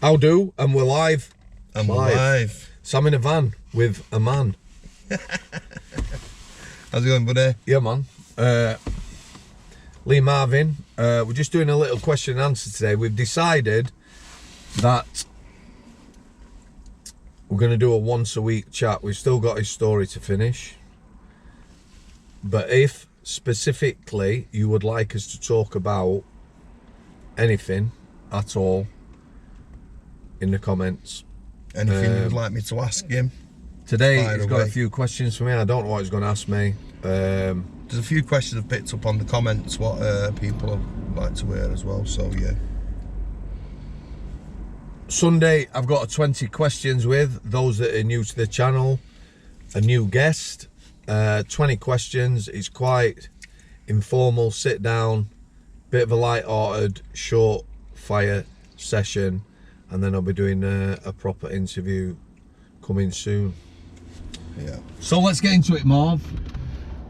How do? And we're live. And we're live. Sam in a van with a man. How's it going, buddy? Yeah, man. Lee Marvin. We're just doing a little question and answer today. We've decided that we're going to do a once a week chat. We've still got his story to finish. But if specifically you would like us to talk about anything at all, in the comments. Anything you would like me to ask him? Today he's got a few questions for me. I don't know what he's going to ask me. There's a few questions I've picked up on the comments what people would like to hear as well, so yeah. Sunday I've got a 20 questions with those that are new to the channel, a new guest. 20 questions. It's quite informal, sit down, bit of a light-hearted short fire session, and then I'll be doing a proper interview coming soon. Yeah. So let's get into it, Marv.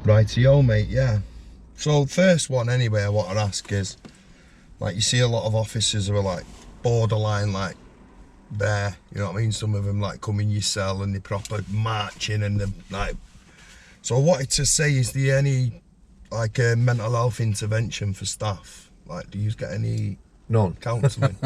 Rightio, mate, yeah. So first one anyway I want to ask is, like, you see a lot of officers who are like borderline like there, you know what I mean? Some of them like come in your cell and they're proper marching and they're like, so I wanted to say, is there any like mental health intervention for staff? Like, do you get any counselling?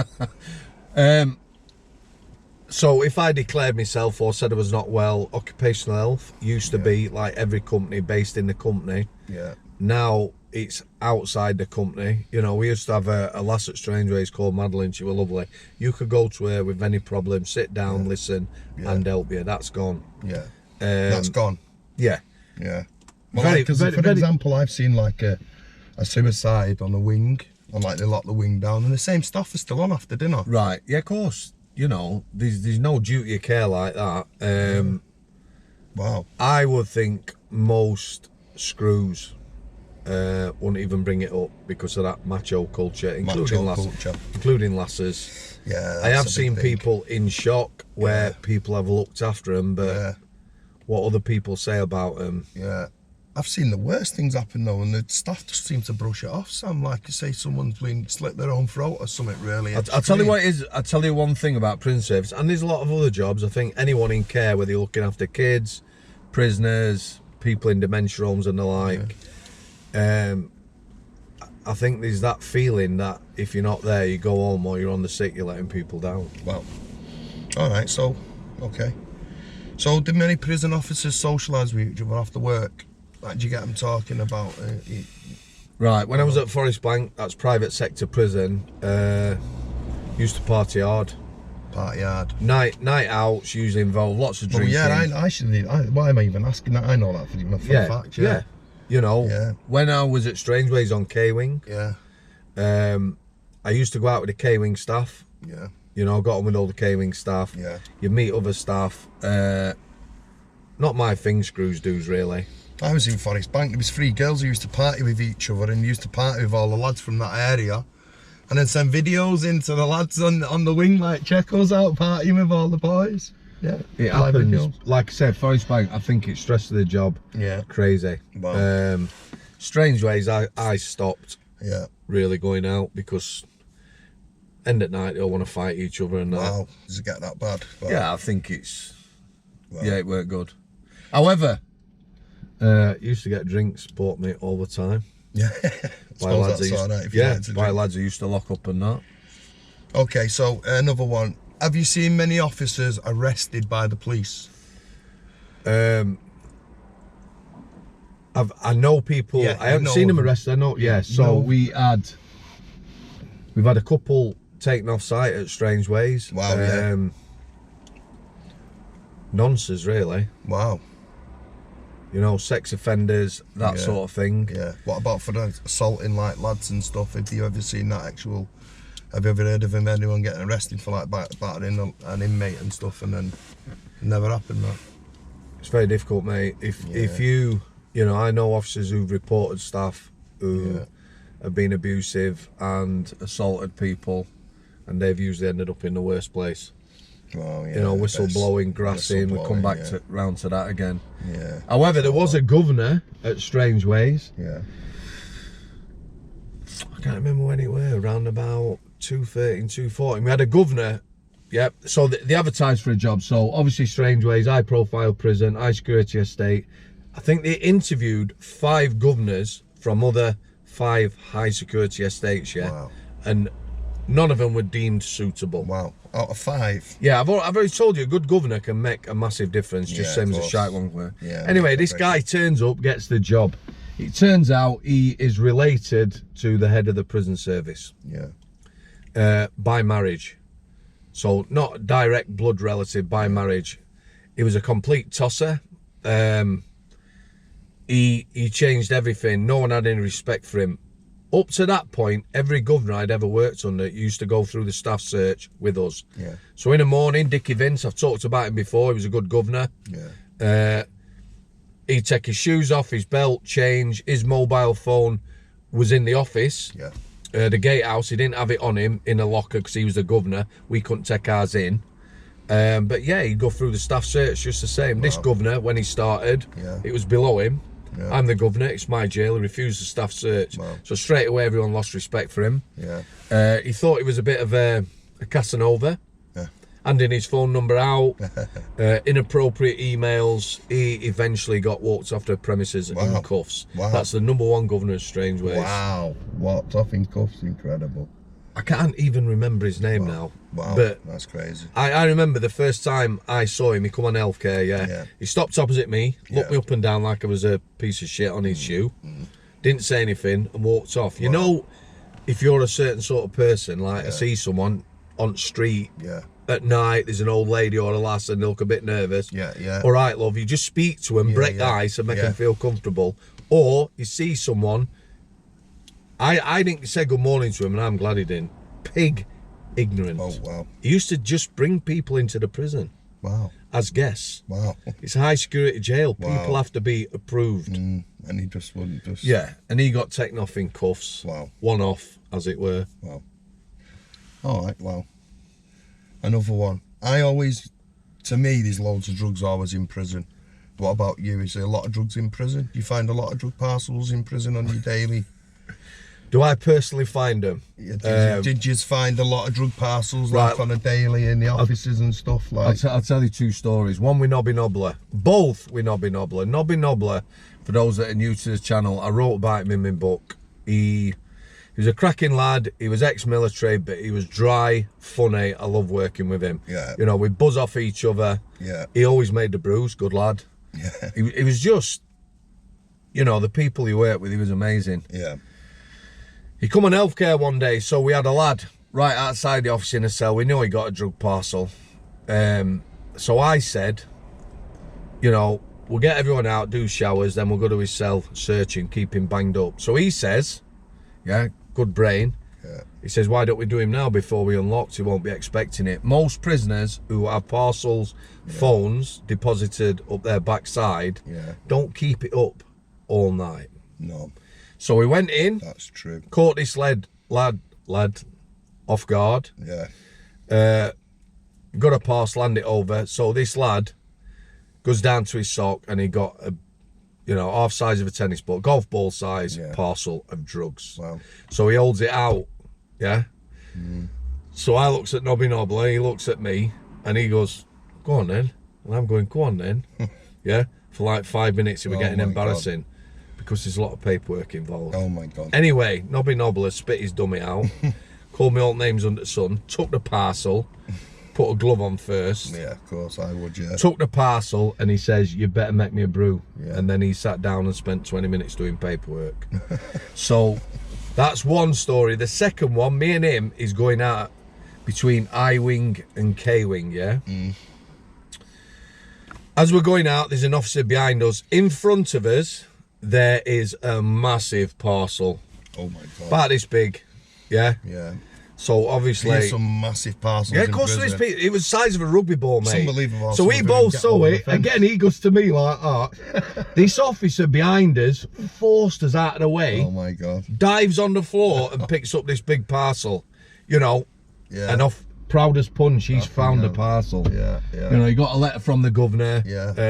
So if I declared myself or said I was not well, occupational health used to be like every company based in the company. Yeah. Now it's outside the company. You know, we used to have a lass at Strangeways called Madeline. She was lovely. You could go to her with any problem, sit down, listen, and help you. That's gone. Yeah. That's gone. Yeah. Yeah. Well, because for example, I've seen like a suicide on a wing, and like they lock the wing down, and the same staff is still on after dinner. Right. Yeah, of course. You know, there's no duty of care like that. Wow. I would think most screws wouldn't even bring it up because of that macho culture, including lasses. Yeah. I have seen people in shock where people have looked after them, but what other people say about them. Yeah. I've seen the worst things happen though, and the staff just seem to brush it off. Sam, like you say, someone's been slit their own throat or something really. I'll tell you what it is. I'll tell you one thing about prison service, and there's a lot of other jobs. I think anyone in care, whether you're looking after kids, prisoners, people in dementia homes and the like, I think there's that feeling that if you're not there, you go home, or you're on the sick, you're letting people down. Well, all right, so, okay. So did many prison officers socialise with each other after work? Like, do you get them talking about Right, when I was at Forest Bank, that's private sector prison, used to party hard. Party hard. Night outs usually involve lots of drinking. Well, yeah, I shouldn't. Why am I even asking that? I know that for a fact. Yeah. You know, when I was at Strangeways on K-Wing, I used to go out with the K-Wing staff. Yeah. You know, got on with all the K-Wing staff. Yeah. You meet other staff. Not my thing, screws dudes, really. I was in Forest Bank. There was 3 girls who used to party with each other and used to party with all the lads from that area, and then send videos into the lads on the wing, like, check us out partying with all the boys. Yeah, it happens. Like I said, Forest Bank, I think it's stress of the job. Yeah, crazy. Wow. Strangeways, I stopped. Yeah, really going out because end at night they all want to fight each other and that. Wow, does it get that bad? Wow. Yeah, I think it's. Wow. Yeah, it weren't good. However, used to get drinks bought me all the time. Yeah, by lads who used to lock up and that. Okay, so another one. Have you seen many officers arrested by the police? I know people. I haven't seen them arrested. I know. Yeah. So we've had a couple taken off site at Strangeways. Wow. Nonsense, really. Wow. You know, sex offenders, that sort of thing. Yeah. What about for assaulting like lads and stuff? Have you ever seen that actual? Have you ever heard of anyone getting arrested for like battering an inmate and stuff, and then it never happened? That. It's very difficult, mate. If you know, I know officers who've reported staff who have been abusive and assaulted people, and they've usually ended up in the worst place. Well, yeah, you know, whistleblowing, grassing. We come back round to that again. Yeah. However, there was a governor at Strangeways. Yeah. I can't remember when it were. Around about 213, 214. We had a governor Yep. So they advertised for a job. So obviously Strangeways, high profile prison, high security estate. I think they interviewed 5 governors from other 5 high security estates, yeah? Wow. And none of them were deemed suitable. Wow. Out of 5? Yeah, I've already told you, a good governor can make a massive difference, just same as a shite one were. Yeah, anyway, this guy turns up, gets the job. It turns out he is related to the head of the prison service. Yeah. By marriage. So not direct blood relative, by marriage. He was a complete tosser. He changed everything. No one had any respect for him. Up to that point, every governor I'd ever worked under used to go through the staff search with us. Yeah. So in the morning, Dickie Vince, I've talked about him before, he was a good governor. Yeah. He'd take his shoes off, his belt, change, his mobile phone was in the office. Yeah. The gatehouse, he didn't have it on him in a locker because he was the governor. We couldn't take ours in. But yeah, he'd go through the staff search just the same. Wow. This governor, when he started, it was below him. Yeah. I'm the governor, it's my jail. He refused the staff search. Wow. So straight away, everyone lost respect for him. Yeah. He thought he was a bit of a Casanova. Yeah. Handing his phone number out, inappropriate emails. He eventually got walked off the premises in cuffs. Wow. That's the #1 governor of Strangeways. Wow. Walked off in cuffs, incredible. I can't even remember his name now. Wow, but that's crazy. I remember the first time I saw him, he come on healthcare, yeah. He stopped opposite me, looked me up and down like I was a piece of shit on his shoe, didn't say anything and walked off. You know, if you're a certain sort of person, like I see someone on the street at night, there's an old lady or a lass and they look a bit nervous. All right, love, you just speak to them, break the ice and make them feel comfortable. Or you see someone, I didn't say good morning to him and I'm glad he didn't. Pig ignorant. Oh, wow. He used to just bring people into the prison. Wow. As guests. Wow. It's a high security jail. Wow. People have to be approved. And he just wouldn't just... Yeah, and he got taken off in cuffs. Wow. One off, as it were. Wow. All right, wow. Another one. To me, there's loads of drugs always in prison. What about you? Is there a lot of drugs in prison? Do you find a lot of drug parcels in prison on your daily? Do I personally find them? Did you find a lot of drug parcels like on a daily in the offices and stuff? Like, I'll tell you 2 stories. One with Nobby Nobbler. Both with Nobby Nobbler. Nobby Nobbler, for those that are new to the channel, I wrote about him in my book. He was a cracking lad. He was ex-military, but he was dry, funny. I love working with him. Yeah. You know, we buzz off each other. Yeah. He always made the brews. Good lad. Yeah. He was just, you know, the people he worked with, he was amazing. Yeah. He come on healthcare one day, so we had a lad right outside the office in a cell. We knew he got a drug parcel. So I said, you know, we'll get everyone out, do showers, then we'll go to his cell, search him, keep him banged up. So he says, yeah, good brain. Yeah. He says, why don't we do him now before we unlocked? He won't be expecting it. Most prisoners who have parcels, phones deposited up their backside, don't keep it up all night. No. So we went in. That's true. Caught this lad off guard. Yeah. Got a parcel, hand it over. So this lad goes down to his sock and he got a, you know, half size of a tennis ball, golf ball size parcel of drugs. Wow. So he holds it out. Yeah. So I looks at Nobby Nobbler, he looks at me and he goes, go on then. And I'm going, go on then. Yeah. For like 5 minutes, it was getting embarrassing. God. Because there's a lot of paperwork involved. Oh my God. Anyway, Nobby Nobbler spit his dummy out, called me all names under the sun, took the parcel, put a glove on first. Yeah, of course I would, yeah. Took the parcel and he says, you better make me a brew. Yeah. And then he sat down and spent 20 minutes doing paperwork. So that's one story. The second one, me and him is going out between I-Wing and K-Wing, yeah? As we're going out, there's an officer behind us. In front of us, there is a massive parcel. Oh my God. About this big, yeah? Yeah. So obviously... There's some massive parcels. Yeah, of course there is. It was the size of a rugby ball, mate. It's unbelievable. So we both saw it. Again, he goes to me like that. This officer behind us forced us out of the way. Oh my God. Dives on the floor and picks up this big parcel. You know, and off proud as punch, he's found a parcel. Yeah, yeah. You know, he got a letter from the governor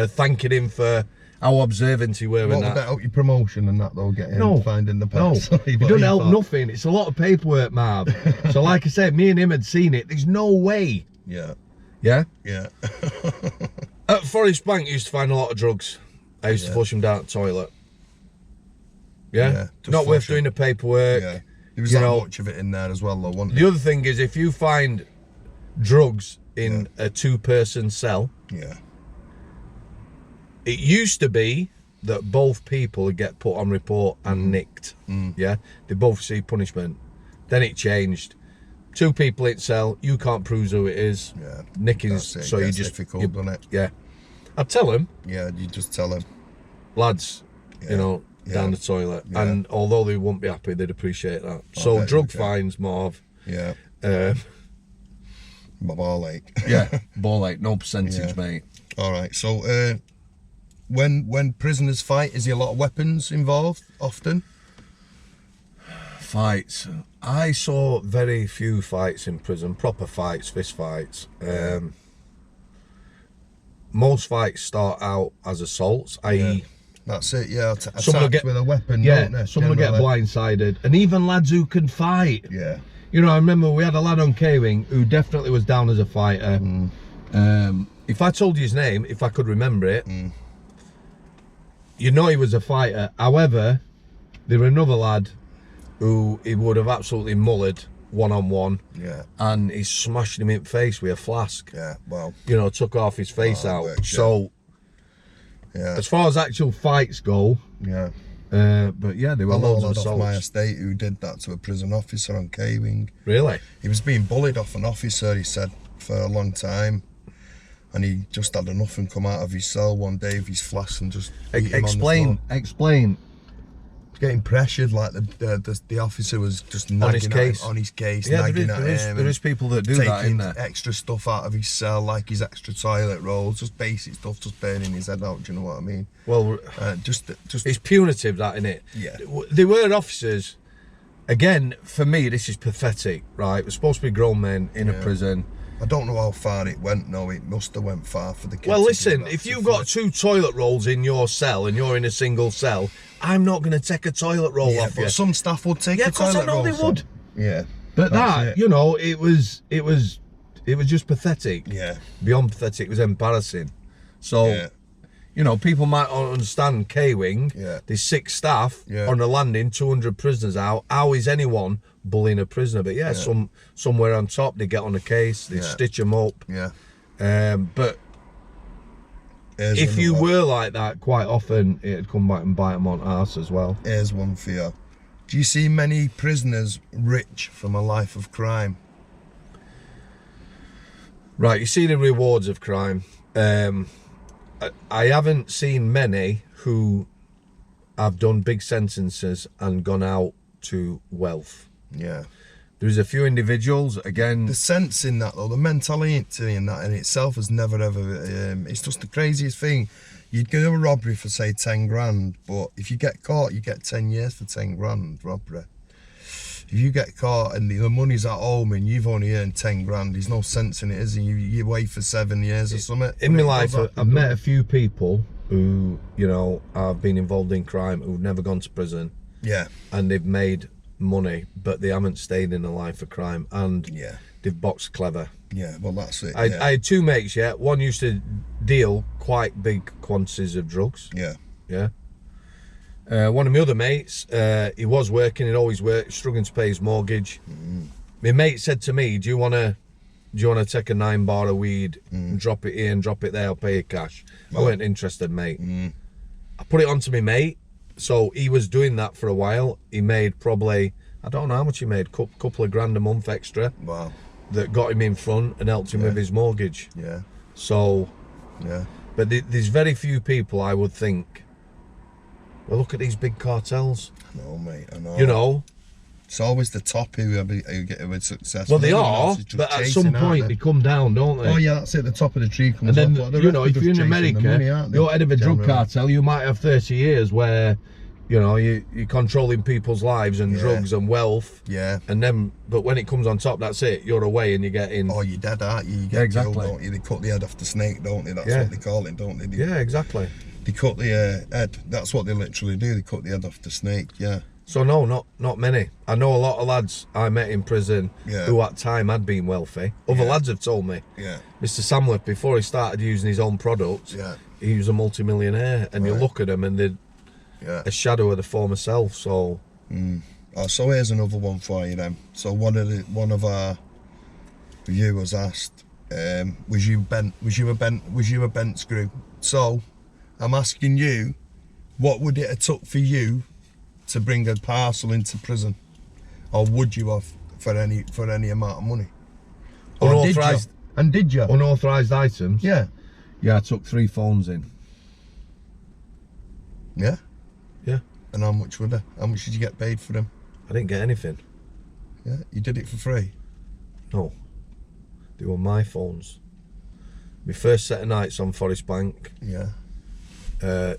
thanking him for how observant he were. What would that help your promotion and that though, finding the parcel? No, it doesn't help nothing. It's a lot of paperwork, Marv. So like I said, me and him had seen it. There's no way Yeah. Yeah? Yeah. At Forest Bank, you used to find a lot of drugs. I used to flush them down the toilet. Yeah? Not worth doing the paperwork. Yeah. There was that much of it in there as well, though, wasn't The other thing is, if you find drugs in a 2-person cell, it used to be that both people would get put on report and nicked. Yeah? They both receive punishment. Then it changed. 2 people in cell, you can't prove who it is. Yeah. Nicking's, so you just... difficult, doesn't it? Yeah. I'd tell him. Yeah, you just tell him. Lads, you know, down the toilet. Yeah. And although they wouldn't be happy, they'd appreciate that. So drug fines, Marv. Yeah. Ball ache. Yeah, ball ache, no percentage, mate. All right. So when prisoners fight, is there a lot of weapons involved often? Fights. I saw very few fights in prison, proper fights, fist fights. Most fights start out as assaults, i.e. That's it, yeah. Someone will get with a weapon, don't they? Someone will get blindsided. And even lads who can fight. Yeah. You know, I remember we had a lad on K-Wing who definitely was down as a fighter. If I told you his name, if I could remember it, you know he was a fighter. However, there were another lad who he would have absolutely mullered one-on-one. Yeah. And he smashed him in the face with a flask. Yeah, well. You know, took half his face out. Works, so, as far as actual fights go, but yeah, there were loads of assaults. Off my estate who did that to a prison officer on K-Wing. Really? He was being bullied off an officer, he said, for a long time. And he just had enough and come out of his cell one day with his flask and just beat him on the floor. Explain. Getting pressured, like the officer was just nagging on his case, yeah, nagging at him. There is people that do that in there. Taking extra stuff out of his cell, like his extra toilet rolls, just basic stuff, just burning his head out. Do you know what I mean? Well, just it's punitive, that, isn't it? Yeah. There were officers. Again, for me, this is pathetic, right? We're supposed to be grown men in a prison. I don't know how far it went. No, it must have went far for the kids. Well, listen, if you've got 2 toilet rolls in your cell and you're in a single cell, I'm not going to take a toilet roll off you. But some staff would take a toilet roll. Yeah, of course I know they would. Yeah. But that, you know, it was just pathetic. Yeah. Beyond pathetic, it was embarrassing. So, you know, people might not understand K-Wing. Yeah. There's 6 staff on the landing, 200 prisoners out. How is anyone bullying a prisoner? But somewhere on top, they get on a case, they stitch them up. Yeah. But if you were like that, quite often it'd come back and bite them on arse as well. Here's one for you. Do you see many prisoners rich from a life of crime? Right, you see the rewards of crime. I haven't seen many who have done big sentences and gone out to wealth. Yeah. There's a few individuals, again... The sense in that, though, the mentality in that in itself has never ever... it's just the craziest thing. You'd do a robbery for, say, 10 grand, but if you get caught, you get 10 years for 10 grand robbery. If you get caught and the money's at home and you've only earned 10 grand, there's no sense in it, is there? You wait for 7 years or something. In my life, I've met a few people who, you know, have been involved in crime, who've never gone to prison. Yeah. And they've made money, but they haven't stayed in a life of crime, and they've boxed clever. Yeah, well, that's it. I had 2 mates, one used to deal quite big quantities of drugs. Yeah. One of my other mates, he was working, he'd always worked, struggling to pay his mortgage. My mate said to me, do you want to take a 9 bar of weed and drop it here and drop it there, I'll pay you cash. I weren't interested, mate. I put it on to my mate. So he was doing that for a while. He made probably, I don't know how much he made, couple of grand a month extra. Wow. That got him in front and helped him with his mortgage. Yeah. So, but there's very few people I would think, well, look at these big cartels. I know, mate, I know. You know? It's always the top who get with success. Well, they are, but at some point they come down, don't they? Oh yeah, that's it. The top of the tree comes and then, up. You know, if you're in America, you're head of a drug cartel, you might have 30 years where, you know, you're controlling people's lives and drugs and wealth. Yeah. And then, but when it comes on top, that's it. You're away and you get in. Oh, you're dead, aren't you? You get killed, don't you? They cut the head off the snake, don't they? That's what they call it, don't they? Yeah, exactly. They cut the head. That's what they literally do. They cut the head off the snake. Yeah. So no, not many. I know a lot of lads I met in prison who at time had been wealthy. Other lads have told me. Yeah. Mr. Samworth, before he started using his own products, he was a multi-millionaire, and you look at him and they're a shadow of the former self. So. Oh, so here's another one for you then. So one of our viewers asked, was you a bent screw? So I'm asking you, what would it have took for you to bring a parcel into prison, or would you have for any amount of money? Unauthorized. And did you? Unauthorized items? Yeah. Yeah, I took 3 phones in. Yeah? Yeah. And how much did you get paid for them? I didn't get anything. Yeah? You did it for free? No. They were my phones. My first set of nights on Forest Bank. Yeah.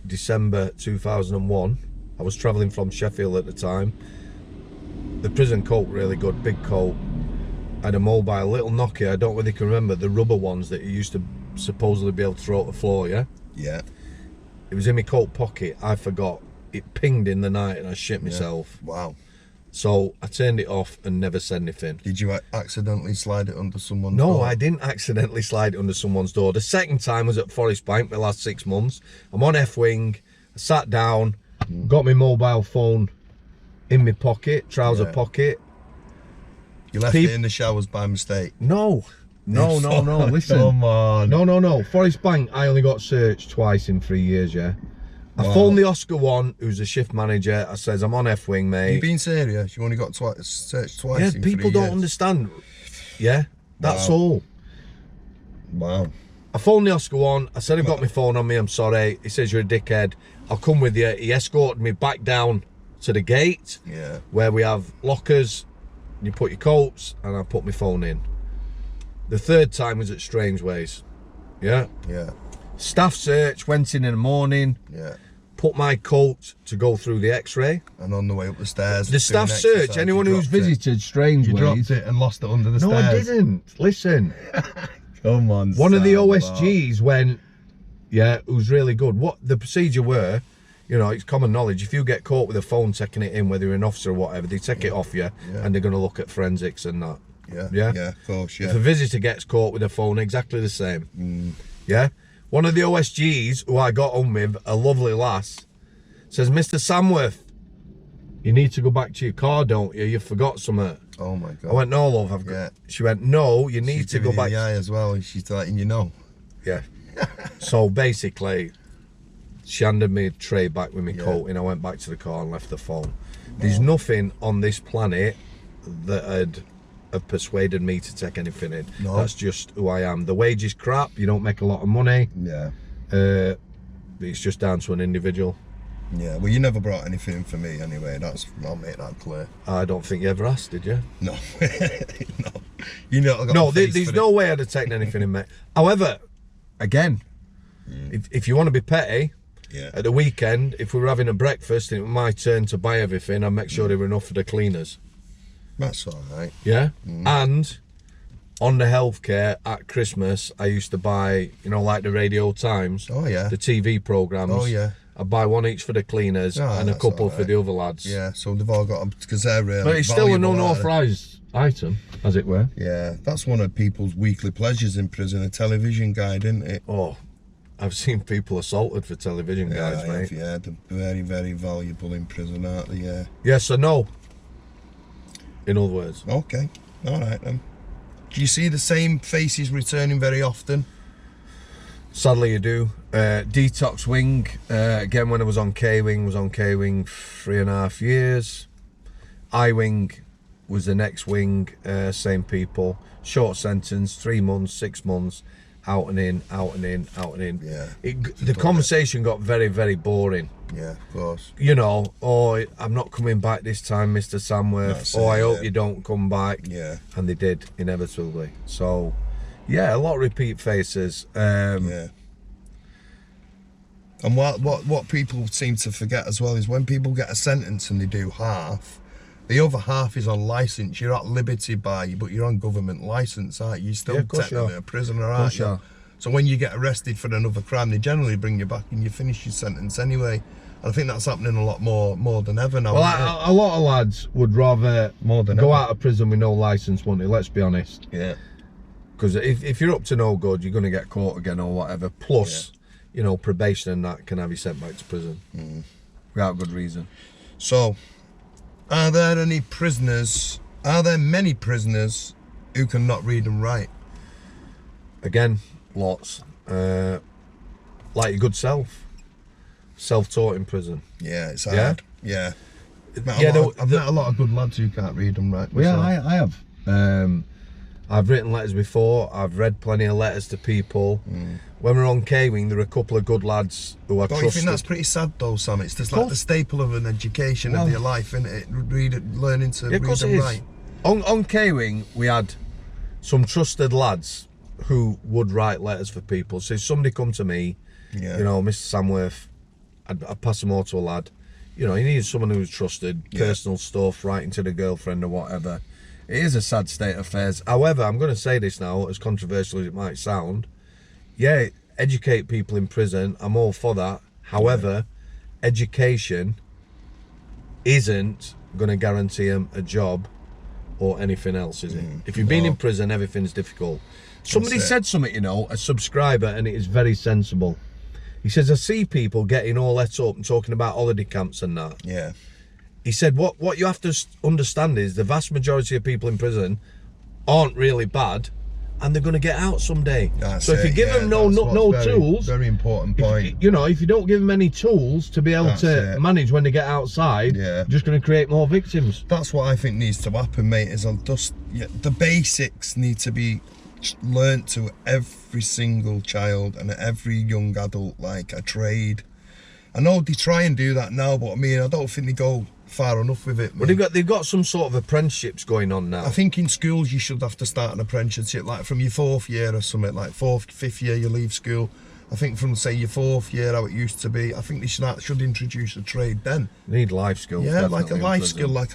December 2001. I was travelling from Sheffield at the time. The prison coat, really good, big coat. I had a mobile, little Nokia, I don't really can remember, the rubber ones that you used to supposedly be able to throw at the floor, yeah? Yeah. It was in my coat pocket, I forgot. It pinged in the night and I shit myself. Wow. So I turned it off and never said anything. Did you accidentally slide it under someone's door? No, I didn't accidentally slide it under someone's door. The second time was at Forest Bank, the last 6 months. I'm on F-wing, I sat down, got my mobile phone in my pocket, trouser pocket. You left it in the showers by mistake? No, listen. Come on. No. Forest Bank, I only got searched twice in 3 years, yeah? I phoned the Oscar one, who's a shift manager. I says, I'm on F-wing, mate. You being serious? You only got searched twice in 3 years? Yeah, people don't understand. Yeah, that's all. Wow. I phoned the Oscar one. I said, I've got my phone on me, I'm sorry. He says, you're a dickhead. I'll come with you. He escorted me back down to the gate where we have lockers. You put your coats, and I put my phone in. The third time was at Strangeways. Yeah? Yeah. Staff search, went in the morning. Yeah. Put my coat to go through the x-ray. And on the way up the stairs. The staff search, anyone who's visited Strangeways. You dropped it and lost it under the stairs. No, I didn't. Listen. Come on, one of the OSGs went, who's really good. What the procedure were, you know, it's common knowledge. If you get caught with a phone taking it in, whether you're an officer or whatever, they take it off you and they're going to look at forensics and that. Yeah, of course, If a visitor gets caught with a phone, exactly the same. Yeah? One of the OSGs, who I got on with, a lovely lass, says, Mr. Samworth, you need to go back to your car, don't you? You forgot something. Oh my God. I went, no, love, I've got... She went, no, you need to go back. Yeah, as well, and she's letting you know. Yeah. So basically, she handed me a tray back with my coat and I went back to the car and left the phone. There's nothing on this planet that had persuaded me to take anything in. No. That's just who I am. The wage is crap, you don't make a lot of money. Yeah. It's just down to an individual. Yeah, well, you never brought anything in for me anyway, I'll make that clear. I don't think you ever asked, did you? No. No. You know, no, there's no way I'd have taken anything in, mate. However, again, if you want to be petty, at the weekend, if we were having a breakfast and it was my turn to buy everything, I'd make sure there were enough for the cleaners. That's all right. Yeah? And on the healthcare at Christmas, I used to buy, you know, like the Radio Times. Oh, yeah. The TV programmes. Oh, yeah. I'd buy one each for the cleaners and a couple for the other lads. Yeah, so they've all got, because they're really But it's still an unauthorised item, as it were. Yeah, that's one of people's weekly pleasures in prison, a television guide, isn't it? Oh, I've seen people assaulted for television guides, mate. Yeah, they're very, very valuable in prison, aren't they? Yeah. Yes or no? In other words. Okay, all right then. Do you see the same faces returning very often? Sadly, you do. Detox Wing, again, when I was on K-Wing, 3.5 years. I-Wing was the next wing, same people. Short sentence, 3 months, 6 months, out and in, out and in, out and in. Yeah. The conversation got very, very boring. Yeah, of course. You know, oh, I'm not coming back this time, Mr. Samworth. Oh, I hope you don't come back. Yeah. And they did, inevitably. So, yeah, a lot of repeat faces. Yeah. And what people seem to forget as well is when people get a sentence and they do half, the other half is on licence. You're at liberty but you're on government licence, aren't you? You're still technically a prisoner, aren't you? So when you get arrested for another crime, they generally bring you back and you finish your sentence anyway. And I think that's happening a lot more than ever now. Well, a lot of lads would rather More than go ever. out of prison with no licence, wouldn't they? Let's be honest. Yeah. Because if you're up to no good, you're going to get caught again or whatever. Plus, you know, probation and that can have you sent back to prison without good reason. So, are there many prisoners who can not read and write? Again, lots. Like your good self-taught in prison. Yeah, it's hard. Yeah. I've met a lot of good lads who can't read and write. Well, yeah, I have. I've written letters before. I've read plenty of letters to people. When we were on K-Wing, there were a couple of good lads who I trusted. Don't you think that's pretty sad though, Sam? It's just like the staple of an education of your life, isn't it? Learning to read and write. On K-Wing, we had some trusted lads who would write letters for people. So if somebody come to me, you know, Mr. Samworth, I'd pass them all to a lad. You know, you need someone who's trusted, personal stuff, writing to the girlfriend or whatever. It is a sad state of affairs. However, I'm going to say this now, as controversial as it might sound. Yeah, educate people in prison. I'm all for that. However, education isn't going to guarantee them a job or anything else, is it? If you've been in prison, everything's difficult. Somebody said something, you know, a subscriber, and it is very sensible. He says, I see people getting all let up and talking about holiday camps and that. Yeah. He said, what you have to understand is the vast majority of people in prison aren't really bad, and they're going to get out someday. So if you give them no tools, very important point. You know, if you don't give them any tools to be able to manage when they get outside, you're just going to create more victims. That's what I think needs to happen, mate. Is the basics need to be learnt to every single child and every young adult, like a trade. I know they try and do that now, but I mean, I don't think they go far enough with it. But they've got some sort of apprenticeships going on now. I think in schools you should have to start an apprenticeship, like from your 4th year or something, like 4th, 5th year you leave school. I think from, say, your 4th year, how it used to be, I think they should introduce a trade then. You need life skills. Yeah, like a life skill, like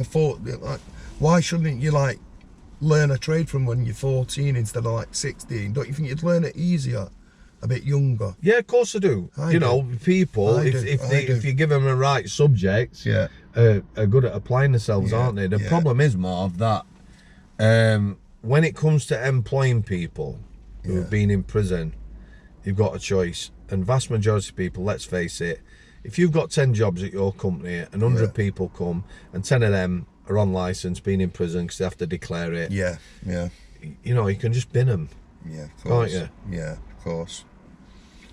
why shouldn't you, like, learn a trade from when you're 14 instead of, like, 16? Don't you think you'd learn it easier a bit younger? Yeah, of course I do. You know, people, if you give them the right subjects, are good at applying themselves, aren't they? The problem is, Marv, that when it comes to employing people who have been in prison, you've got a choice. And vast majority of people, let's face it, if you've got 10 jobs at your company and 100 people come and 10 of them are on licence, being in prison because they have to declare it, you know, you can just bin them. Yeah, of course. Can't you? Yeah, of course.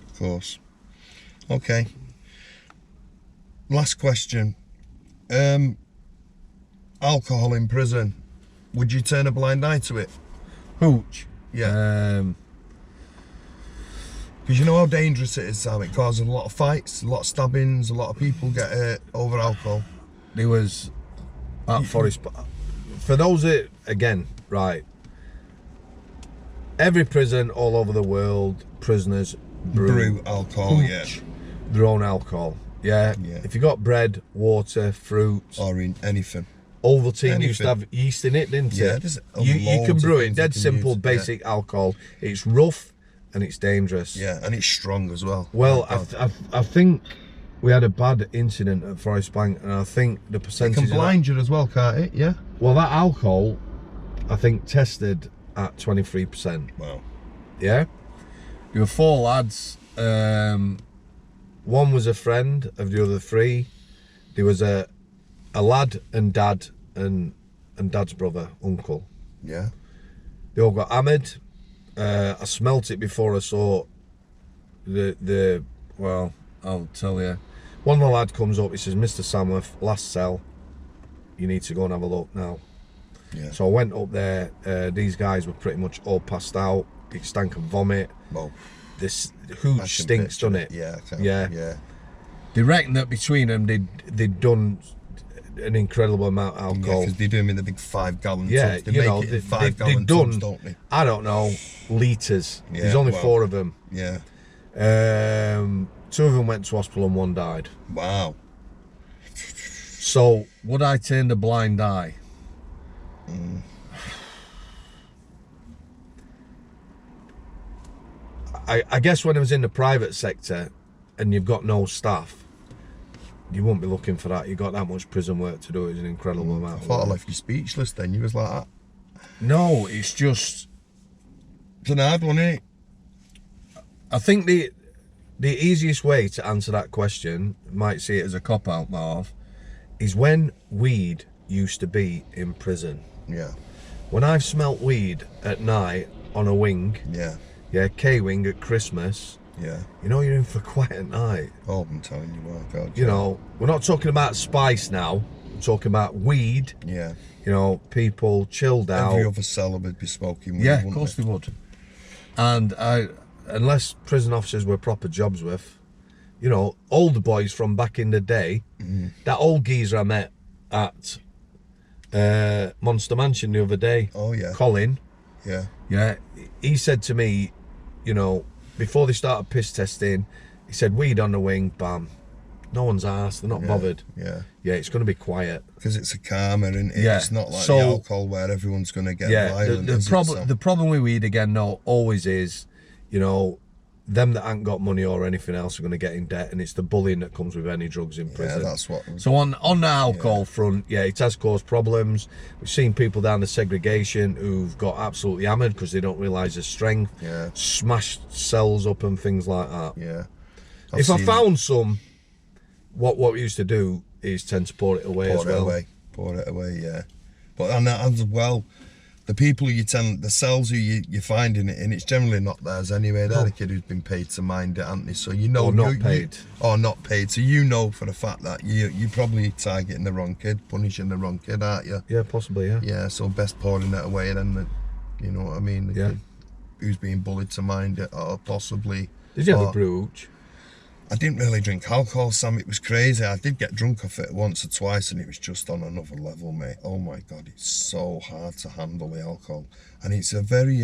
Of course. Okay. Last question. Alcohol in prison. Would you turn a blind eye to it? Hooch. Yeah. Because you know how dangerous it is, Sam. It causes a lot of fights, a lot of stabbings, a lot of people get hurt over alcohol. There was at Forest. For those that, again, right, every prison all over the world, prisoners brew alcohol, their own alcohol. Yeah. If you got bread, water, fruits, or in anything. Ovaltine used to have yeast in it, didn't it? You can brew it. Dead simple, basic alcohol. It's rough and it's dangerous. Yeah, and it's strong as well. Well, I think we had a bad incident at Forest Bank, and I think the percentage. It can blind you as well, can't it? Yeah. Well, that alcohol, I think, tested at 23%. Wow. Yeah. There were 4 lads. One was a friend of the other 3. There was a lad and dad and dad's brother, uncle. Yeah. They all got hammered. I smelt it before I saw well, I'll tell you. One of the lad comes up, he says, Mr. Samworth, last cell, you need to go and have a look now. Yeah. So I went up there, these guys were pretty much all passed out, it stank of vomit. Well, this hooch stinks, doesn't it? Yeah. They reckon that between them, they'd done an incredible amount of alcohol. Yeah, because they do them in the big 5-gallon tubs. They make it in 5-gallon tubs, don't they? I don't know, litres. Yeah, There's only 4 of them. Yeah. 2 of them went to hospital and 1 died. Wow. So, would I turn a blind eye? I guess when I was in the private sector and you've got no staff, you won't be looking for that. You got that much prison work to do. It's an incredible amount. I thought I left you speechless then. You was like that. No, it's just... It's an hard one, isn't it? I think the easiest way to answer that question, might see it as a cop-out, Marv, is when weed used to be in prison. Yeah. When I've smelt weed at night on a wing, yeah, K-wing at Christmas, yeah, you know you're in for quite a night. Oh, I'm telling you what, God. You know, we're not talking about spice now, we're talking about weed. Yeah. You know, people chilled out. Every other cell would be smoking weed, yeah, of course they would. And unless prison officers were proper jobs with, you know, older boys from back in the day, that old geezer I met at Monster Mansion the other day, oh yeah, Colin, yeah, he said to me, you know, before they started piss testing, he said, weed on the wing, bam, no one's asked, they're not bothered. Yeah, it's going to be quiet because it's a calmer, and it's not like so, the alcohol where everyone's going to get violent. The problem with weed again, no, always is, you know, them that ain't got money or anything else are going to get in debt, and it's the bullying that comes with any drugs in prison. Yeah, that's what. So on the alcohol front, it has caused problems. We've seen people down the segregation who've got absolutely hammered because they don't realise the strength. Yeah. Smashed cells up and things like that. Yeah. If I found some, what we used to do is tend to pour it away as well. Pour it away, yeah. But and as well, the people who the cells who you're finding it in, it's generally not theirs anyway. They're the kid who's been paid to mind it, aren't they? So you know, or not paid. Or not paid. So you know for the fact that you're probably targeting the wrong kid, punishing the wrong kid, aren't you? Yeah, possibly, yeah. Yeah, so best pouring it away then, you know what I mean? The kid who's being bullied to mind it, or possibly... Did you have a brooch? I didn't really drink alcohol, Sam. It was crazy. I did get drunk off it once or twice, and it was just on another level, mate. Oh my God, it's so hard to handle the alcohol, and it's a very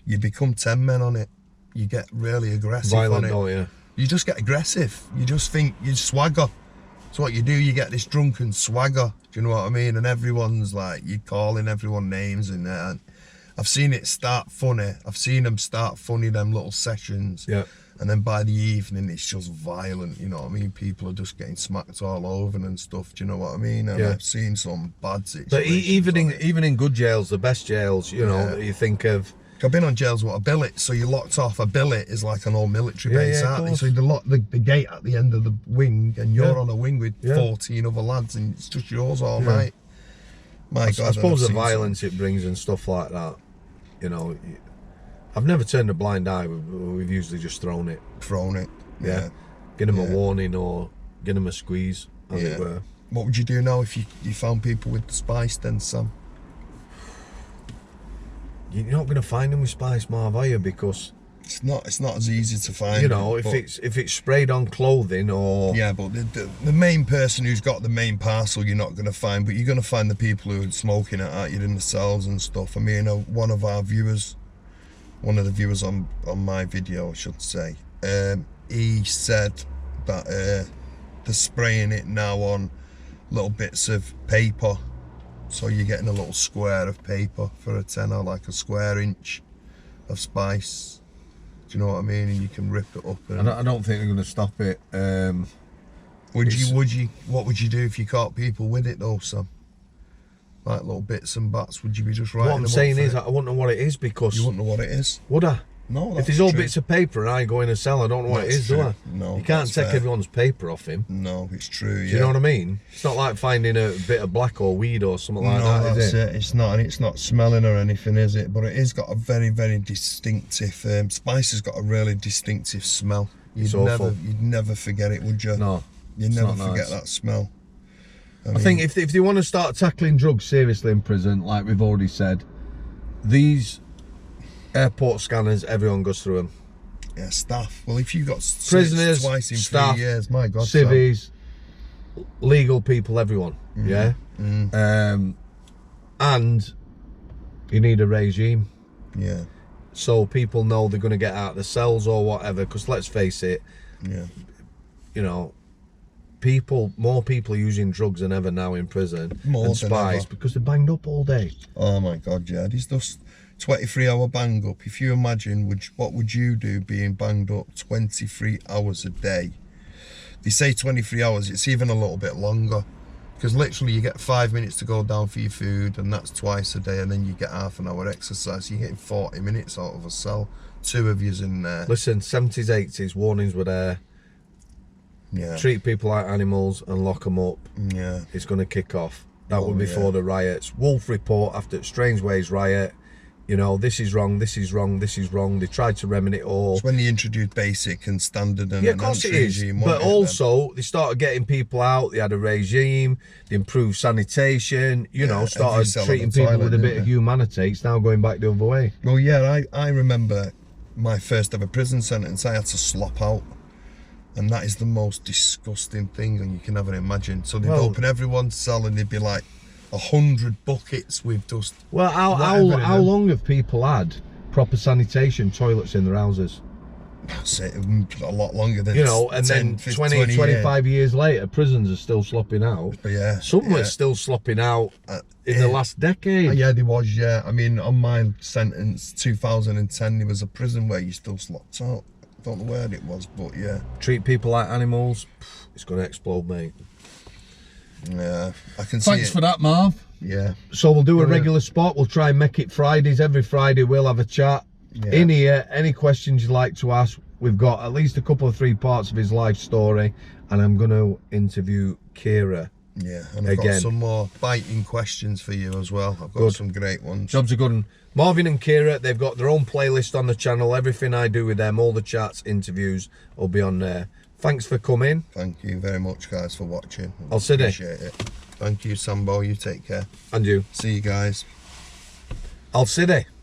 you become 10 men on it. You get really aggressive. Violent, on it. oh yeah. You just get aggressive. You just think you swagger. It's what you do. You get this drunken swagger. Do you know what I mean? And everyone's like, you're calling everyone names in there. And I've seen it start funny. I've seen them start funny, them little sessions. Yeah. And then by the evening, it's just violent, you know what I mean? People are just getting smacked all over and stuff, do you know what I mean? And I've seen some bad situations. But even in good jails, the best jails, you know, that you think of... I've been on jails with a billet, so you're locked off. A billet is like an old military base, aren't they? So you lock the gate at the end of the wing, and you're on a wing with 14 other lads, and it's just yours all night. My God, I suppose the violence it brings and stuff like that, you know... I've never turned a blind eye. We've usually just thrown it. Yeah. Get them a warning or get them a squeeze, as it were. What would you do now if you found people with the spice then, Sam? You're not going to find them with spice, Marv, are you? Because it's not as easy to find. You know, if it's sprayed on clothing or... Yeah, but the main person who's got the main parcel you're not going to find, but you're going to find the people who are smoking it at you in the cells and stuff. I mean, one of the viewers on my video, I should say, he said that they're spraying it now on little bits of paper, so you're getting a little square of paper for a tenner, like a square inch of spice. Do you know what I mean? And you can rip it up. And I don't think they're going to stop it. What would you do if you caught people with it though, Sam? Like little bits and bats, would you be just writing? What I'm saying is, I wouldn't know what it is because... You wouldn't know what it is? Would I? No, that's if there's all true. bits of paper and I go in a cell, I don't know what it is, do I? No, you can't take everyone's paper off him. No, it's true. Do you know what I mean? It's not like finding a bit of black or weed or something like that. No, that's is it? It's not, and it's not smelling or anything, is it? But it has got a very, very distinctive. Spice has got a really distinctive smell. You'd never forget it, would you? No, you'd never forget that smell. I think if they want to start tackling drugs seriously in prison, like we've already said, these airport scanners, everyone goes through them. Yeah, staff. Well, if you've got prisoners, twice in staff, 3 years, my God, civvies, legal people, everyone. Yeah. And you need a regime. Yeah. So people know they're going to get out of the cells or whatever. Because let's face it. Yeah. You know. More people are using drugs than ever now in prison and spice because they're banged up all day. Oh my God, yeah, these just 23-hour bang up. If you imagine, what would you do being banged up 23 hours a day? they say 23 hours, it's even a little bit longer. Because literally you get 5 minutes to go down for your food, and that's twice a day, and then you get half an hour exercise. You're getting 40 minutes out of a cell. 2 of you's in there. Listen, 70s, 80s, warnings were there. Yeah. Treat people like animals and lock them up. Yeah. It's going to kick off. That was before the riots. Wolf report after Strangeways riot. You know, this is wrong, this is wrong, this is wrong. They tried to remedy it all. It's when they introduced basic and standard and of course it is. But also, they started getting people out. They had a regime. They improved sanitation. You know, started treating people with a bit of humanity. It's now going back the other way. Well, yeah, I remember my first ever prison sentence. I had to slop out. And that is the most disgusting thing you can ever imagine. So they'd open everyone's cell and they'd be like 100 buckets with dust. Well, how long have people had proper sanitation, toilets in their houses? That's it, a lot longer than, you know, and 10, then 20 25 years later, prisons are still slopping out. But yeah. Some were still slopping out in the last decade. Yeah, there was, yeah. I mean, on my sentence, 2010, there was a prison where you still slopped out. I don't know where it was, but yeah. Treat people like animals, it's going to explode, mate. Yeah, I can see Thanks for that, Marv. Yeah. So we'll do a regular spot. We'll try and make it Fridays. Every Friday we'll have a chat. Yeah. In here, any questions you'd like to ask, we've got at least a couple of 3 parts of his life story, and I'm going to interview Kira. Yeah, and I've got some more biting questions for you as well. I've got some great ones. Job's a good one. Marvin and Kira, they've got their own playlist on the channel. Everything I do with them, all the chats, interviews will be on there. Thanks for coming. Thank you very much, guys, for watching. I'll see you. Appreciate it. Thank you, Sambo. You take care. And you. See you guys. I'll see you.